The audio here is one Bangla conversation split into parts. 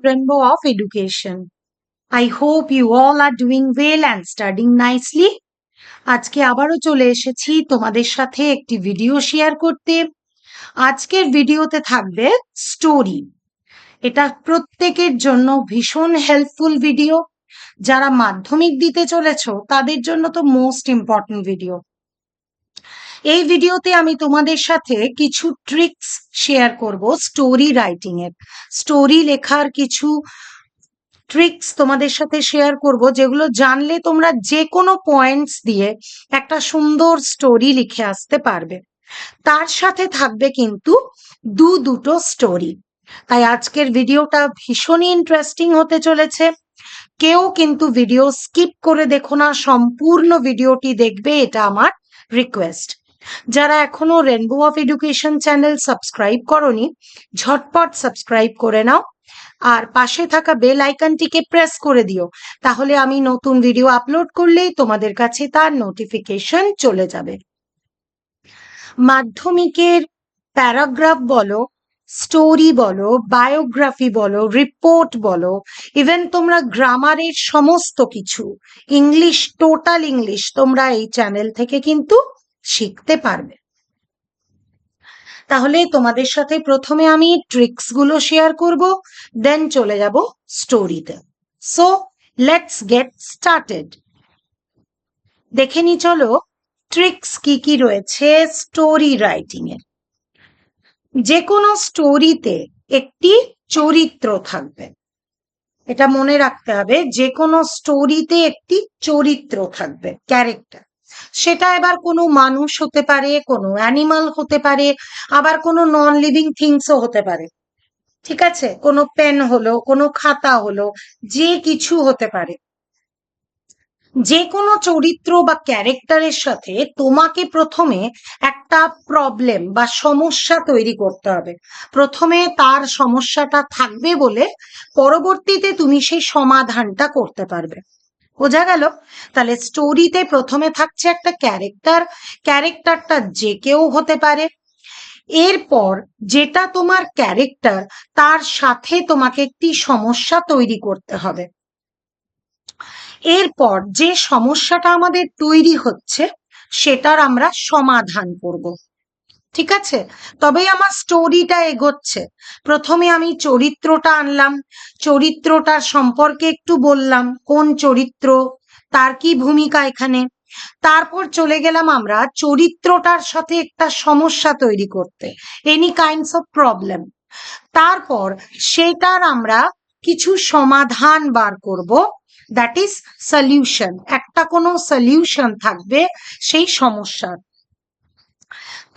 Rainbow of Education. I hope you all are doing well and studying nicely. আজকে আবারও চলে এসেছি তোমাদের সাথে একটি ভিডিও শেয়ার করতে। আজকের ভিডিওতে থাকবে স্টোরি। এটা প্রত্যেকের জন্য ভীষণ হেল্পফুল ভিডিও। যারা মাধ্যমিক দিতে চলেছো তাদের জন্য তো মোস্ট ইম্পর্টেন্ট ভিডিও। এই ভিডিওতে আমি তোমাদের সাথে কিছু ট্রিক্স শেয়ার করব স্টোরি রাইটিং এর। স্টোরি লেখার কিছু ট্রিক্স তোমাদের সাথে শেয়ার করব, যেগুলো জানলে তোমরা যে কোনো পয়েন্টস দিয়ে একটা সুন্দর স্টোরি লিখে আসতে পারবে। তার সাথে থাকবে কিন্তু দুটো স্টোরি। তাই আজকের ভিডিওটা ভীষণই ইন্টারেস্টিং হতে চলেছে। কেউ কিন্তু ভিডিও স্কিপ করে দেখো না, সম্পূর্ণ ভিডিওটি দেখবে, এটা আমার রিকোয়েস্ট। যারা এখনো rainbow of education channel subscribe করনি, ঝটপট সাবস্ক্রাইব করে নাও আর পাশে থাকা বেল আইকনটিকে প্রেস করে দিও। তাহলে আমি নতুন ভিডিও আপলোড করলেই তোমাদের কাছে তার নোটিফিকেশন চলে যাবে। মাধ্যমিকের প্যারাগ্রাফ বলো, স্টোরি বলো, বায়োগ্রাফি বলো, রিপোর্ট বলো, ইভেন তোমরা গ্রামারের সমস্ত কিছু, ইংলিশ, টোটাল ইংলিশ তোমরা এই চ্যানেল থেকে কিন্তু শিখতে পারবে। তাহলে তোমাদের সাথে প্রথমে আমি ট্রিক্স গুলো শেয়ার করব, দেন চলে যাব স্টোরিতে। So let's get started. দেখে নি চলো ট্রিক্স কি কি রয়েছে স্টোরি রাইটিং এর। যে কোনো স্টোরিতে একটি চরিত্র থাকবে, এটা মনে রাখতে হবে। যে কোনো স্টোরিতে একটি চরিত্র থাকবে, ক্যারেক্টার। সেটা এবার কোনো মানুষ হতে পারে, কোনো অ্যানিমাল হতে পারে, আবার কোনো নন লিভিং থিংসও হতে পারে। ঠিক আছে, কোনো পেন হলো, কোনো খাতা হলো, যে কিছু হতে পারে। যে কোনো চরিত্র বা ক্যারেক্টারের সাথে তোমাকে প্রথমে একটা প্রবলেম বা সমস্যা তৈরি করতে হবে। প্রথমে তার সমস্যাটা থাকবে বলে পরবর্তীতে তুমি সেই সমাধানটা করতে পারবে। বোঝা গেল? তাহলে স্টোরিতে প্রথমে থাকছে একটা ক্যারেক্টার, ক্যারেক্টারটা যে কেউ হতে পারে। এরপর যেটা তোমার ক্যারেক্টার, তার সাথে তোমাকে একটি সমস্যা তৈরি করতে হবে। এরপর যে সমস্যাটা আমাদের তৈরি হচ্ছে সেটার আমরা সমাধান করব। ঠিক আছে, তবেই আমার স্টোরিটা এগোচ্ছে। প্রথমে আমি চরিত্রটা আনলাম, চরিত্রটার সম্পর্কে একটু বললাম, কোন চরিত্র, তার কি ভূমিকা এখানে। তারপর চলে গেলাম আমরা চরিত্রটার সাথে একটা সমস্যা তৈরি করতে, এনি কাইন্ডস অফ প্রবলেম। তারপর সেটার আমরা কিছু সমাধান বার করব, দ্যাট ইজ সলিউশন। একটা কোনো সলিউশন থাকবে সেই সমস্যার।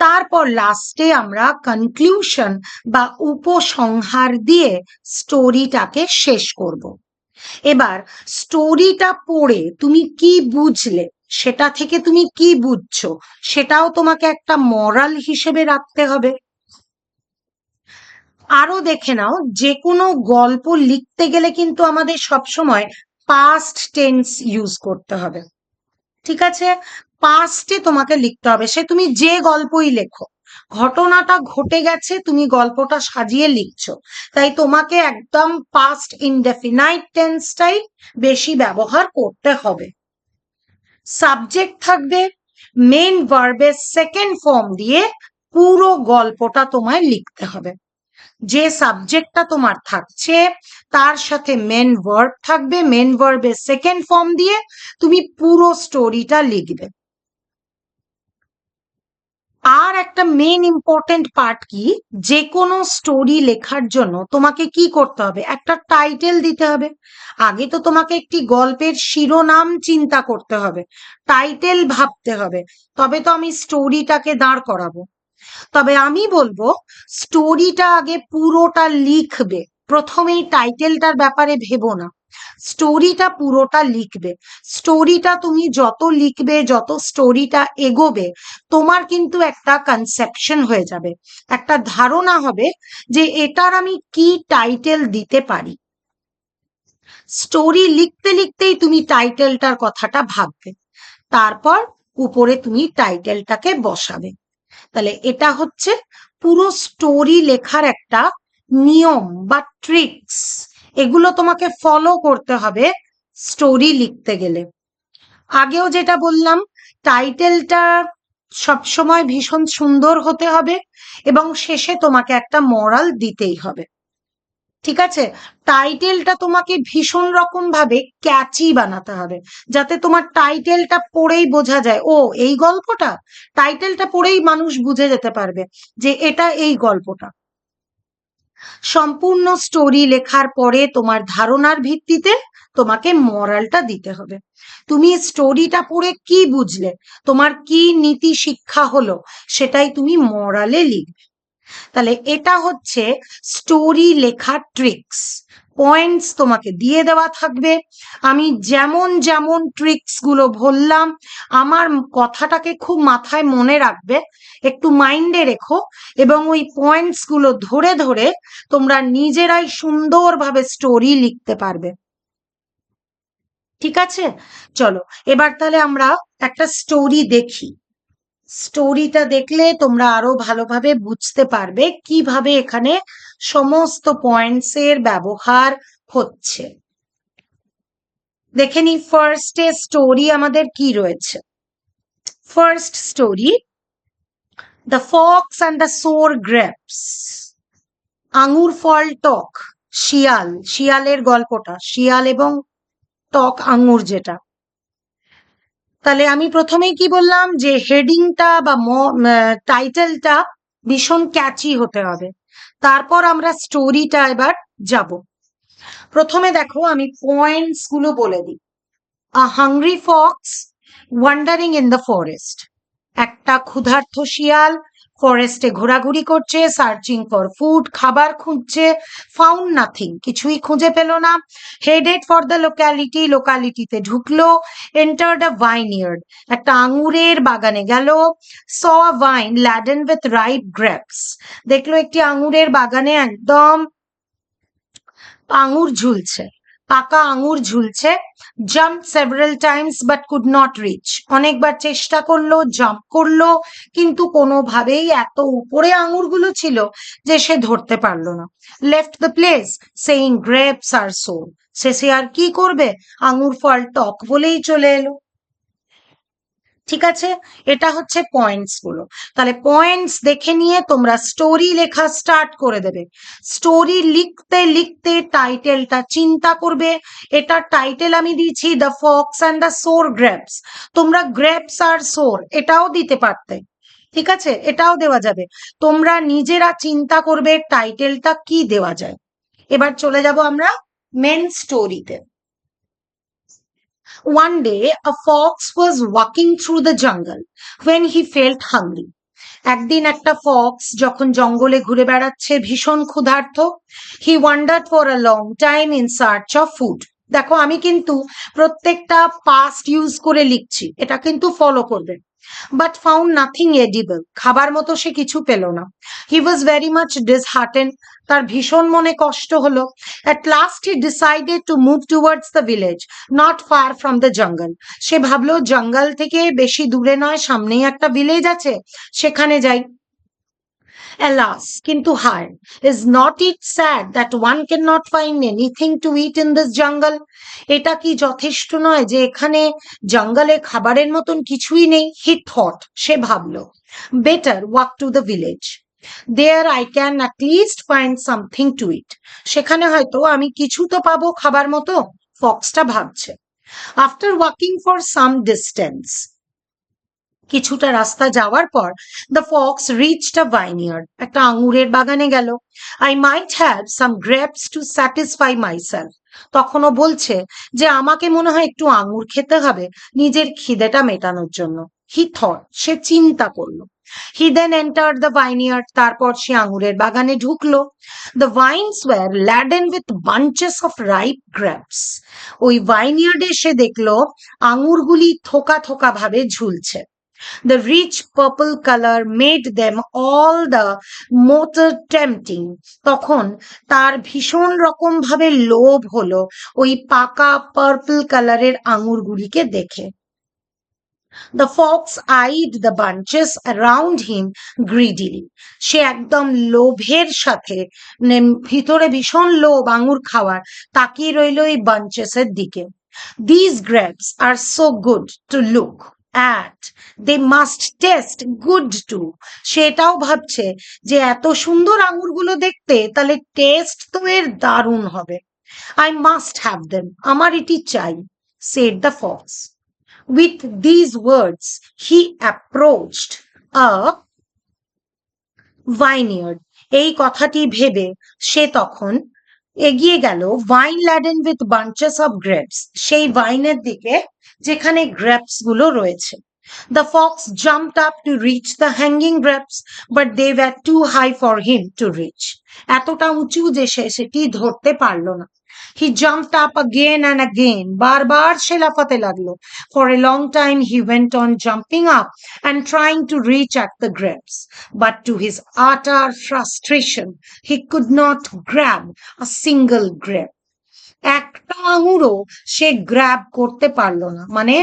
তারপর লাস্টে আমরা কনক্লুশন বা উপসংহার দিয়ে স্টোরিটাকে শেষ করব। এবার স্টোরিটা পড়ে তুমি কি বুঝলে, সেটা থেকে তুমি কি বুঝছো, সেটাও তোমাকে একটা মরাল হিসেবে রাখতে হবে। আরো দেখে নাও, যে কোনো গল্প লিখতে গেলে কিন্তু আমাদের সবসময় পাস্ট টেন্স ইউজ করতে হবে। ঠিক আছে, পাস্টে তোমাকে লিখতে হবে। সে তুমি যে গল্পই লেখো, ঘটনাটা ঘটে গেছে, তুমি গল্পটা সাজিয়ে লিখছো, তাই তোমাকে একদম পাস্ট ইনডেফিনাইট টেন্সটাই বেশি ব্যবহার করতে হবে। সাবজেক্ট থাকবে, মেন ভার্বের সেকেন্ড ফর্ম দিয়ে পুরো গল্পটা তোমায় লিখতে হবে। যে সাবজেক্টটা তোমার থাকছে তার সাথে মেন ভার্ব থাকবে, মেন ভার্বের সেকেন্ড ফর্ম দিয়ে তুমি পুরো স্টোরিটা লিখবে। আর একটা মেন ইম্পর্টেন্ট পার্ট কি, যে কোনো স্টোরি লেখার জন্য তোমাকে কি করতে হবে, একটা টাইটেল দিতে হবে। আগে তো তোমাকে একটি গল্পের শিরোনাম চিন্তা করতে হবে, টাইটেল ভাবতে হবে, তবে তো আমি স্টোরিটাকে দাঁড় করাবো। তবে আমি বলবো স্টোরিটা আগে পুরোটা লিখবে, প্রথমেই টাইটেলটার ব্যাপারে ভেবো না, স্টোরিটা পুরোটা লিখবে। স্টোরিটা তুমি যত লিখবে, যত স্টোরিটা এগোবে, তোমার কিন্তু একটা কনসেপশন হয়ে যাবে, একটা ধারণা হবে যে এটার আমি কি টাইটেল দিতে পারি। স্টোরি লিখতে লিখতেই তুমি টাইটেলটার কথাটা ভাববে, তারপর উপরে তুমি টাইটেলটাকে বসাবে। তাহলে এটা হচ্ছে পুরো স্টোরি লেখার একটা নিয়ম বা ট্রিক্স। এগুলো তোমাকে ফলো করতে হবে স্টোরি লিখতে গেলে। আগেও যেটা বললাম, টাইটেলটা সবসময় ভীষণ সুন্দর হতে হবে এবং শেষে তোমাকে একটা মোরাল দিতেই হবে। ঠিক আছে? টাইটেলটা তোমাকে ভীষণ রকম ভাবে ক্যাচি বানাতে হবে, যাতে তোমার টাইটেলটা পড়েই বোঝা যায় ও এই গল্পটা। টাইটেলটা পড়েই মানুষ বুঝে যেতে পারবে যে এটা এই গল্পটা। সম্পূর্ণ স্টোরি লেখার পরে তোমার ধারণার ভিত্তিতে তোমাকে মরালটা দিতে হবে। তুমি স্টোরিটা পড়ে কি বুঝলে, তোমার কি নীতি শিক্ষা হলো, সেটাই তুমি মরালে লিখবে। তাহলে এটা হচ্ছে স্টোরি লেখার ট্রিক্স। পয়েন্টস তোমাকে দিয়ে দেওয়া থাকবে। আমি যেমন যেমন ট্রিক্স গুলো বললাম, আমার কথাটাকে খুব মাথায় মনে রাখবে, একটু মাইন্ডে রেখো, এবং ওই পয়েন্টস গুলো ধরে ধরে তোমরা নিজেরাই সুন্দরভাবে স্টোরি লিখতে পারবে। ঠিক আছে? চলো এবার তাহলে আমরা একটা স্টোরি দেখি। স্টোরিটা দেখলে তোমরা আরো ভালোভাবে বুঝতে পারবে কিভাবে এখানে সমস্ত পয়েন্টস এর ব্যবহার হচ্ছে। দেখে নি ফার্স্টে স্টোরি আমাদের কি রয়েছে। First story, the fox and the sour grapes. আঙুর ফল টক। শিয়াল, শিয়ালের গল্পটা, শিয়াল এবং টক আঙুর যেটা। তাহলে আমি প্রথমেই কি বললাম যে হেডিংটা বা টাইটেলটা ভীষণ ক্যাচি হতে হবে। তারপর আমরা স্টোরিটা এবার যাব। প্রথমে দেখো আমি পয়েন্টস গুলো বলে দিই। A hungry fox wandering in the forest. একটা ক্ষুধার্ত শিয়াল ফরেস্টে ঘোরাঘুরি করছে, সার্চিং ফর ফুড, খাবার খুঁজছে, ফাউন্ড নাথিং, কিছুই খুঁজে পেল না। হেডেড ফর দ্য লোক্যালিটি, লোকালিটিতে ঢুকলো। এন্টার্ড আ ভাইনইয়ার্ড, একটা আঙুরের বাগানে গেল। স আ vine laden with ripe grapes, দেখলো একটি আঙুরের বাগানে একদম আঙুর ঝুলছে, পাকা আঙুর ঝুলছে। Jump several times but could not reach, অনেকবার চেষ্টা করলো, জাম্প করলো, কিন্তু কোনোভাবেই এত উপরে আঙুরগুলো ছিল যে সে ধরতে পারলো না। Left the place saying grapes R sour, শেষে আর কি করবে, আঙুর ফল টক বলেই চলে এলো। ঠিক আছে? এটা হচ্ছে পয়েন্টস গুলো। তাহলে পয়েন্টস দেখে নিয়ে তোমরা স্টোরি লেখা স্টার্ট করে দেবে। স্টোরি লিখতে লিখতে টাইটেলটা চিন্তা করবে। এটা টাইটেল আমি দিয়েছি the fox and the sour grapes. তোমরা গ্রেপস আর সোর এটাও দিতে পারতে। ঠিক আছে? এটাও দেওয়া যাবে। তোমরা নিজেরা চিন্তা করবে টাইটেলটা কি দেওয়া যায়। এবার চলে যাব আমরা মেন স্টোরিতে। One day, a fox was walking through the jungle when he felt hungry. একদিন একটা ফক্স যখন জঙ্গলে ঘুরে বেড়াচ্ছে ভীষণ ক্ষুধার্ত। He wandered for a long time in search of food. দেখো আমি কিন্তু প্রত্যেকটা পাস্ট ইউজ করে লিখছি, এটা কিন্তু ফলো করবে। বাট ফাউন্ড নাথিং এডিবল, খাবার মতো সে কিছু পেল না। হি ওয়াজ ভেরি মাচ ডিসহার্টেন, তার ভীষণ মনে কষ্ট হলো। At last he decided to move towards the village not far from the jungle. সে ভাবলো জঙ্গল থেকে বেশি দূরে নয়, সামনেই একটা ভিলেজ আছে, সেখানে যাই। Alas, কিন্তু হায়, is not it sad that one cannot find anything to eat in this jungle? এটা কি যথেষ্ট নয় যে এখানে জঙ্গলে খাবারের মতন কিছুই নেই? He thought, সে ভাবলো, better walk to the village. There I can at least find something to eat. সেখানে হয়তো আমি কিছু তো পাবো খাবার মতো, ফক্সটা ভাবছে। After walking for some distance, কিছুটা রাস্তা যাওয়ার পর দ্য ফক্স রিচড আ ভাইনইয়ার্ড, একটা আঙুরের বাগানে গেল। I might have some grapes to satisfy myself, তখনও বলছে যে আমাকে মনে হয় একটু আঙুর খেতে হবে নিজের খিদেটা মেটানোর জন্য। হি থট, সে চিন্তা করলো। হি দেন এন্টার্ড দ্য ভাইনইয়ার্ড, তারপর সে আঙুরের বাগানে ঢুকলো। The vines were laden with bunches of ripe grapes, ওই ভাইনইয়ার্ডে সে দেখলো আঙুরগুলি থোকা থোকা ভাবে ঝুলছে। The rich purple color made them all the more tempting. তখন তার ভীষণ রকম ভাবে লোভ হলো ওই পাকা পার্পল কালারের আঙুরগুলিকে দেখে। The fox eyed the bunches around him greedily. সে একদম লোভের সাথে, মানে ভিতরে ভীষণ লোভ আঙুর খাওয়ার, তাকিয়ে রইল এই বাঞ্চেসের দিকে। These grapes are so good to look at. They must taste good too. সেটাও ভাবছে যে এত সুন্দর আঙুরগুলো দেখতে, তাহলে টেস্ট তো এর দারুণ হবে। I must have them. আমার এটি চাই, said the fox. With these words, he approached a vineyard. এই কথাটি ভেবে সে তখন এগিয়ে গেল vine laden with bunches of grapes, সেই ভাইনের দিকে যেখানে গ্রেপস গুলো রয়েছে। The fox jumped up to reach the hanging grapes, but they were too high for him to reach. এতটা উঁচু যে সে সেটি ধরতে পারল না। He jumped up again and again. বারবার সে লাফাতে লাগলো। For a long time he went on jumping up and trying to reach at the grapes. But to his utter frustration, he could not grab a single grape. একটা আঙুরও সে গ্র্যাব করতে পারলো না, মানে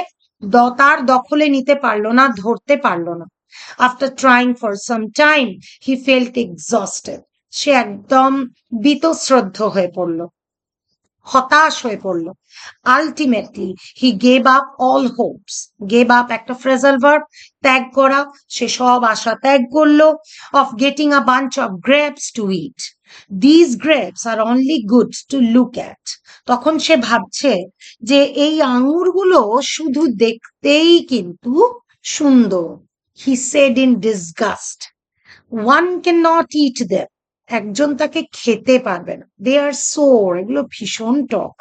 তার দখলে নিতে পারলো না, ধরতে পারলো না। After trying for some time, he felt exhausted. সে একদম বীতশ্রদ্ধ হয়ে পড়ল, হতাশ হয়ে পড়ল। Ultimately he gave up all hopes. Gave up একটা ফ্রেজাল ভার্ব, ত্যাগ করা, সে সব আশা ত্যাগ করলো। Of getting a bunch of grapes to eat. This grapes are only good to look at. তখন সে ভাবছে যে এই আঙুরগুলো শুধু দেখতেই কিন্তু সুন্দর। He said in disgust, one can not it them. একজন তাকে খেতে পারবে না। দে আর সোর, এগুলো ভীষণ টক।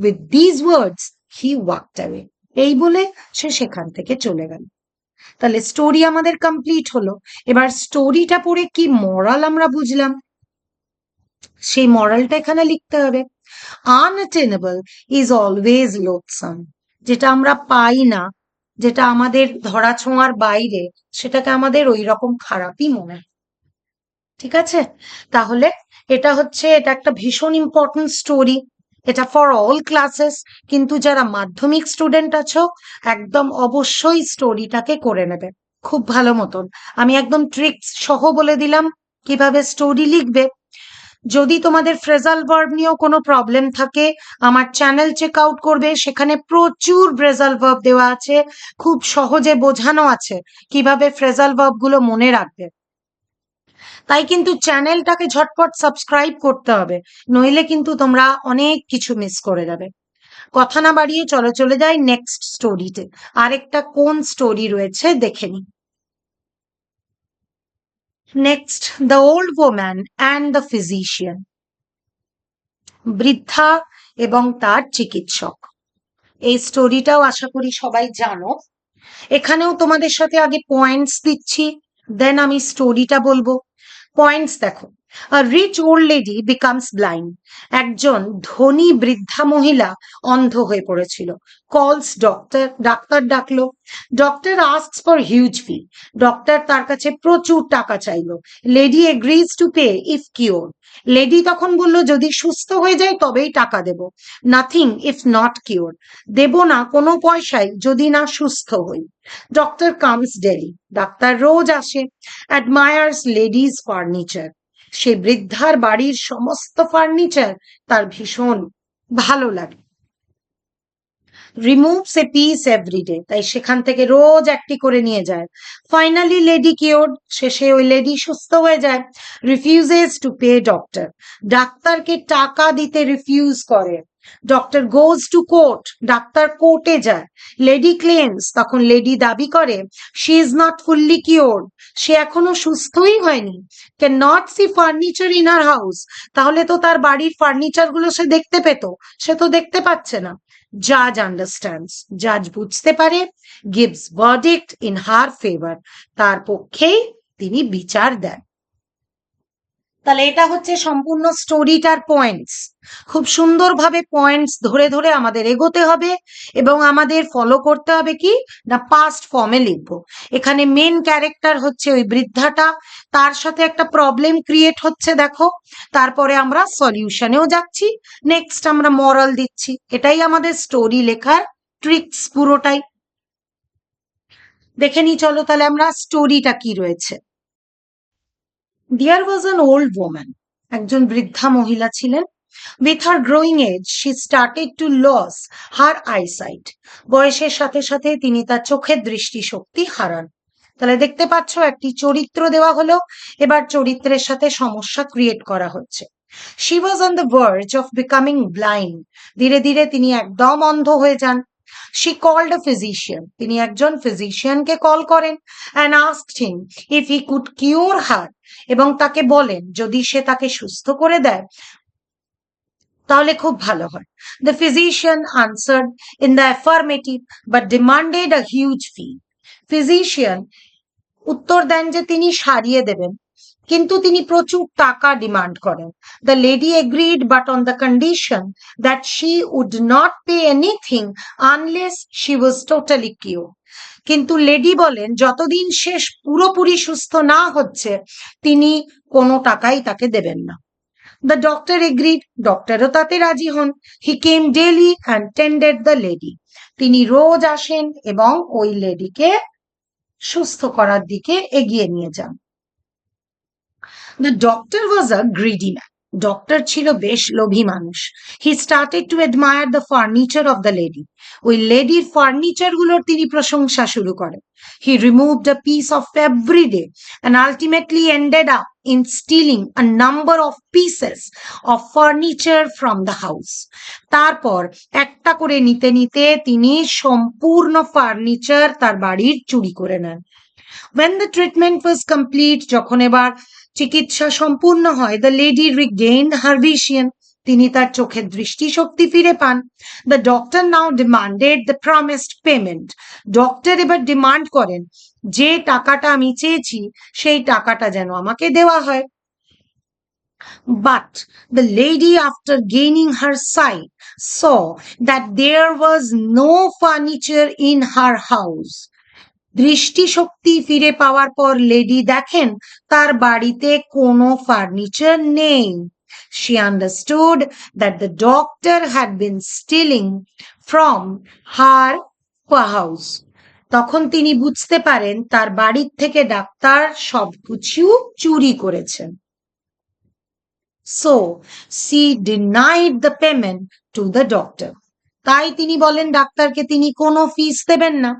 With these words he walked away. এই বলে সে সেখান থেকে চলে গেল। তাহলে স্টোরি আমাদের কমপ্লিট হলো। এবার স্টোরিটা পড়ে কি মরাল আমরা বুঝলাম, সেই মরালটা এখানে লিখতে হবে। আনঅ্যাটেনেবল ইজ অলওয়েজ লোথসাম। যেটা আমরা পাই না, যেটা আমাদের ধরাছোঁয়ার বাইরে, সেটাকে আমাদের ওই রকম খারাপই মনে হয়। ঠিক আছে, তাহলে এটা একটা ভীষণ ইম্পর্টেন্ট স্টোরি। এটা ফর অল ক্লাসেস, কিন্তু যারা মাধ্যমিক স্টুডেন্ট আছো একদম অবশ্যই স্টোরিটাকে করে নেবে খুব ভালো মতন। আমি একদম ট্রিক্স সহ বলে দিলাম কিভাবে স্টোরি লিখবে। যদি তোমাদের ফ্রেজাল ভার্ব নিয়েও কোনো প্রবলেম থাকে, আমার চ্যানেল চেক আউট করবে, সেখানে প্রচুর ফ্রেজাল ভার্ব দেওয়া আছে, খুব সহজে বোঝানো আছে কিভাবে ফ্রেজাল ভার্ব গুলো মনে রাখবে। তাই কিন্তু চ্যানেলটাকে ঝটপট সাবস্ক্রাইব করতে হবে, নইলে কিন্তু তোমরা অনেক কিছু মিস করে যাবে। কথা না বাড়িয়ে চলো চলে যাই নেক্সট স্টোরিতে। আরেকটা কোন স্টোরি রয়েছে দেখে নি। Next, the old woman and the physician. বৃদ্ধা এবং তার চিকিৎসক। এই স্টোরিটাও আশা করি সবাই জানো। এখানেও তোমাদের সাথে আগে পয়েন্টস দিচ্ছি, দেন আমি স্টোরিটা বলবো। পয়েন্টস দেখো। A rich old lady becomes blind. একজন ধনী বৃদ্ধা মহিলা অন্ধ হয়ে পড়েছিল। Calls doctor, ডাক্তার ডাকলো। Doctor asks for huge fee. Doctor তার কাছে প্রচুর টাকা চাইলো। Lady agrees to pay if cured. Lady তখন বলল যদি সুস্থ হয়ে যায় তবেই টাকা দেব। Nothing if not cured. দেব না কোনো পয়সাই যদি না সুস্থ হই। Doctor comes daily. ডাক্তার রোজ আসে। Admires lady's furniture. সে বৃদ্ধার বাড়ির সমস্ত ফার্নিচার তার ভীষণ ভালো লাগে। রিমুভস এ পিস এভরিডে, তাই সেখান থেকে রোজ একটি করে নিয়ে যায়। ফাইনালি লেডি কিওর্ড, শেষে ওই লেডি সুস্থ হয়ে যায়। রিফিউজেস টু পে ডক্টর, ডাক্তারকে টাকা দিতে রিফিউজ করে। Doctor goes to court, doctor কোর্টে যায়। লেডি ক্লেমস, তখন লেডি দাবি করে she is not fully cured, সে এখনো সুস্থই হয়নি। Can not see furniture in her house, তাহলে তো তার বাড়ির ফার্নিচার গুলো সে দেখতে পেত, সে তো দেখতে পাচ্ছে না। জাজ আন্ডারস্ট্যান্ডস, জাজ বুঝতে পারে। Gives verdict in her favour, তার পক্ষেই তিনি বিচার দেন। তাহলে এটা সম্পূর্ণ স্টোরিটার পয়েন্টস। খুব সুন্দরভাবে পয়েন্টস ধরে ধরে আমাদের এগোতে হবে এবং আমাদের ফলো করতে হবে কি না পাস্ট ফর্মে লিখবো। এখানে মেন ক্যারেক্টার ওই বৃদ্ধাটা, তার সাথে একটা প্রবলেম ক্রিয়েট হচ্ছে দেখো, তারপরে আমরা সলিউশনেও যাচ্ছি, নেক্সট আমরা মরাল দিচ্ছি। এটাই আমাদের স্টোরি লেখার ট্রিক্স পুরোটাই। দেখে নি চলো তাহলে আমরা স্টোরিটা কি রয়েছে। There was an old woman. একজন বৃদ্ধা মহিলা ছিলেন। With her growing age, she started to lose her eyesight. বয়সের সাথে সাথে তিনি তার চোখের দৃষ্টিশক্তি হারান। তাহলে দেখতে পাচ্ছ একটি চরিত্র দেওয়া হলো, এবার চরিত্রের সাথে সমস্যা ক্রিয়েট করা হচ্ছে। She was on the verge of becoming blind. ধীরে ধীরে তিনি একদম অন্ধ হয়ে যান। She called a physician. তিনি একজন ফিজিশিয়ানকে কল করেন and asked him if he could cure her. এবং তাকে বলেন যদি সে তাকে সুস্থ করে দেয় তাহলে খুব ভালো হয়। The physician answered in the affirmative but demanded a huge fee. Physician উত্তর দেন যে তিনি সারিয়ে দেবেন, কিন্তু তিনি প্রচুর টাকা ডিমান্ড করেন। The lady agreed but on the condition that she would not pay anything unless she was totally cured. কিন্তু লেডি বলেন যতদিন সে পুরোপুরি সুস্থ না হচ্ছে তিনি কোনো টাকাই তাকে দেবেন না। The doctor agreed. ডক্টরও তাতে রাজি হন। He came daily and tended the lady. তিনি রোজ আসেন এবং ওই লেডিকে সুস্থ করার দিকে এগিয়ে নিয়ে যান। The doctor was a greedy man. Doctor ছিল বেশ লোভী মানুষ। He started to admire the furniture of the lady. ওই লেডির ফার্নিচার গুলোর তিনি প্রশংসা শুরু করেন। He removed a piece of every day and ultimately ended up in stealing a number of pieces of furniture from the house. তারপর একটা করে নিতে নিতে তিনি সম্পূর্ণ ফার্নিচার তার বাড়ির চুরি করে নেন। When the treatment was complete, যখন এবার চিকিৎসা সম্পূর্ণ হয়, the lady regained her vision. তিনি তার চোখের দৃষ্টিশক্তি ফিরে পান। The doctor now demanded the promised payment. Doctor এবার ডিমান্ড করেন যে টাকাটা আমি চেয়েছি সেই টাকাটা যেন আমাকে দেওয়া হয়। But the lady, after gaining her sight, saw that there was no furniture in her house. দৃষ্টিশক্তি ফিরে পাওয়ার পর লেডি দেখেন তার বাড়িতে কোনো ফার্নিচার নেই। She understood that the doctor had been stealing from her house. তখন তিনি বুঝতে পারেন তার বাড়ির থেকে ডাক্তার সবকিছু চুরি করেছেন। So she denied the payment to the doctor. তাই তিনি বলেন ডাক্তারকে তিনি কোনো ফিস দেবেন না।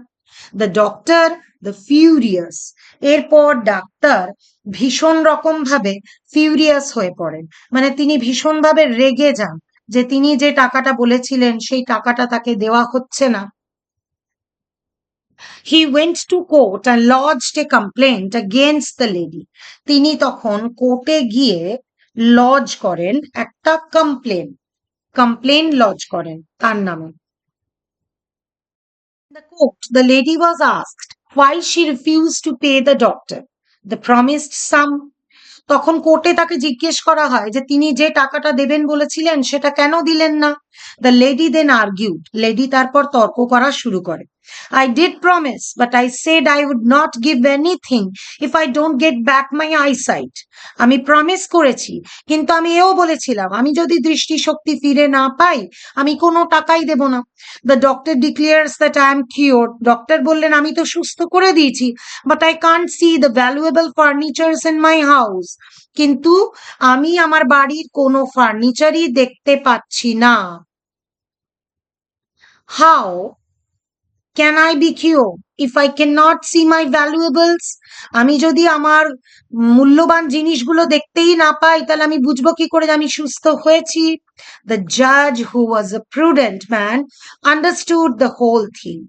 The doctor, the furious. এরপর ডাক্তার ভীষণ রকম ভাবে ফিউরিয়াস হয়ে পড়েন, মানে তিনি ভীষণ ভাবে রেগে যান যে তিনি যে টাকাটা বলেছিলেন সেই টাকাটা তাকে দেওয়া হচ্ছে না। He went to court and lodged a complaint against the lady. তিনি তখন কোর্টে গিয়ে লজ করেন একটা কমপ্লেন লজ করেন তার নামে। The court, the lady was asked why she refused to pay the doctor the promised sum. তখন কোর্টে তাকে জিজ্ঞেস করা হয় যে তিনি যে টাকাটা দেবেন বলেছিলেন সেটা কেন দিলেন না। The lady then argued. Lady তারপর তর্ক করা শুরু করে। I did promise, but I said I would not give anything if I don't get back my eyesight. আমি প্রমিস করেছি, কিন্তু আমি এও বলেছিলাম আমি যদি দৃষ্টিশক্তি ফিরে না পাই আমি কোনো টাকাই দেব না। The doctor declares that I am cured. Doctor বললেন আমি তো সুস্থ করে দিয়েছি, but I can't see the valuable furnitures in my house. কিন্তু আমি আমার বাড়ির কোনো ফার্নিচারই দেখতে পাচ্ছি না। How can I be cured if I cannot see my valuables? আমি যদি আমার মূল্যবান জিনিসগুলো দেখতেই না পাই তাহলে আমি বুঝবো কি করে যে আমি সুস্থ হয়েছি? The judge, who was a prudent man, understood the whole thing.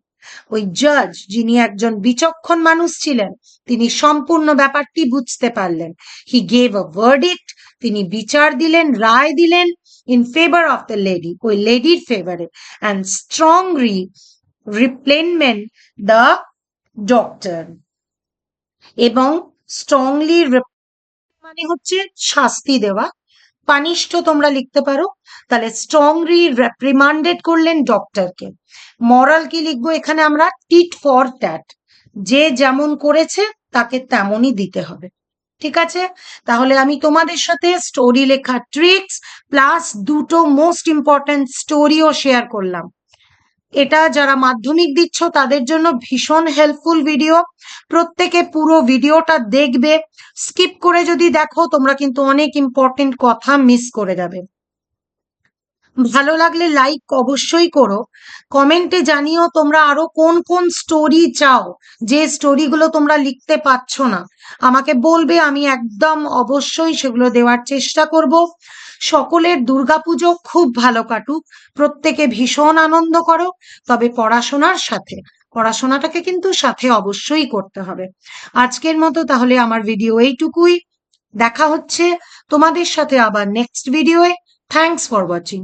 ওই জাজ, যিনি একজন বিচক্ষণ মানুষ ছিলেন, তিনি সম্পূর্ণ ব্যাপারটি বুঝতে পারলেন। He gave a verdict. তিনি বিচার দিলেন, রায় দিলেন in favor of the lady, ওই লেডির ফেভারে, and strongly reprimanded the doctor. এবং স্ট্রংলি মানে হচ্ছে শাস্তি দেওয়া, পানিশড তোমরা লিখতে পারো। তাহলে স্ট্রংলি রেপ্রিমান্ডেড করলেন ডক্টরকে। মরাল কি লিখবো এখানে আমরা? টিট ফর ট্যাট, যে যেমন করেছে তাকে তেমনই দিতে হবে। ঠিক আছে, তাহলে আমি তোমাদের সাথে স্টোরি লেখার ট্রিক্স প্লাস দুটো মোস্ট ইম্পর্টেন্ট স্টোরিও শেয়ার করলাম। এটা যারা মাধ্যমিক দিচ্ছ তাদের জন্য ভীষণ হেল্পফুল ভিডিও। প্রত্যেকে পুরো ভিডিওটা দেখবে। স্কিপ করে যদি দেখো তোমরা কিন্তু অনেক ইম্পর্টেন্ট কথা মিস করে যাবে। ভালো লাগলে লাইক অবশ্যই করো। কমেন্টে জানিও তোমরা আরো কোন কোন স্টোরি চাও, যে স্টোরিগুলো তোমরা লিখতে পারছো না আমাকে বলবে, আমি একদম অবশ্যই সেগুলো দেওয়ার চেষ্টা করব। সকলের দুর্গাপুজো খুব ভালো কাটুক, প্রত্যেকে ভীষণ আনন্দ করো, তবে পড়াশোনার সাথে, পড়াশোনাটাকে কিন্তু সাথে অবশ্যই করতে হবে। আজকের মতো তাহলে আমার ভিডিও এইটুকুই। দেখা হচ্ছে তোমাদের সাথে আবার নেক্সট ভিডিওয়ে। Thanks for watching.